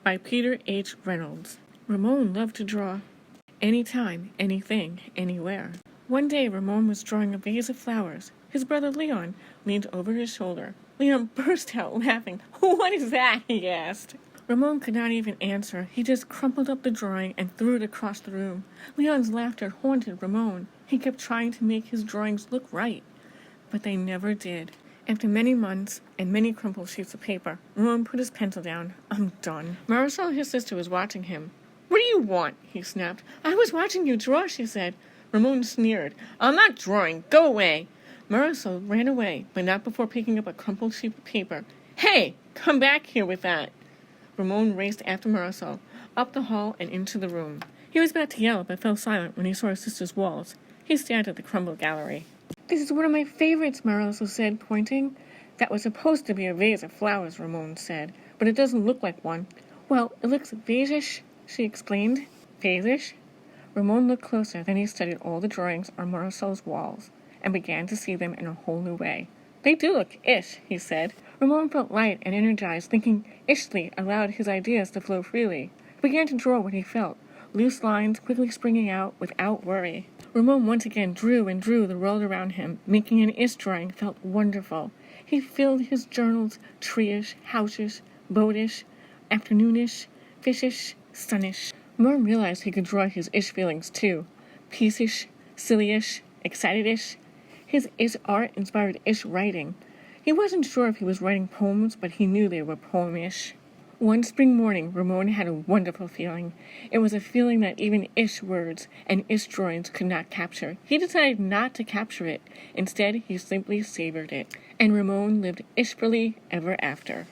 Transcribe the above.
by Peter H. Reynolds. Ramon loved to draw anytime, anything, anywhere. One day, Ramon was drawing a vase of flowers. His brother Leon leaned over his shoulder. Leon burst out laughing. "What is that?" he asked. Ramon could not even answer. He just crumpled up the drawing and threw it across the room. Leon's laughter haunted Ramon. He kept trying to make his drawings look right, but they never did. After many months and many crumpled sheets of paper, Ramon put his pencil down. "I'm done." Marisol, his sister, was watching him. "What do you want?" he snapped. "I was watching you draw," she said. Ramon sneered. "I'm not drawing. Go away." Marisol ran away, but not before picking up a crumpled sheet of paper. "Hey, come back here with that." Ramon raced after Marisol, up the hall and into the room. He was about to yell, but fell silent when he saw his sister's walls. He stared at the crumbled gallery. "This is one of my favorites," Marisol said, pointing. "That was supposed to be a vase of flowers," Ramon said, "but it doesn't look like one." "Well, it looks vase-ish," she explained. "Vase-ish?" Ramon looked closer, then he studied all the drawings on Marisol's walls and began to see them in a whole new way. "They do look ish," he said. Ramon felt light and energized, thinking ishly allowed his ideas to flow freely. He began to draw what he felt, loose lines quickly springing out without worry. Ramon once again drew and drew the world around him, making an ish drawing felt wonderful. He filled his journals tree-ish, house-ish, boat-ish, afternoon-ish, fish-ish, sun-ish. Ramon realized he could draw his ish feelings too. Peace-ish, silly-ish, excited-ish. His ish art inspired ish writing. He wasn't sure if he was writing poems, but he knew they were poem-ish. One spring morning, Ramon had a wonderful feeling. It was a feeling that even ish words and ish drawings could not capture. He decided not to capture it. Instead, he simply savored it. And Ramon lived ishfully ever after.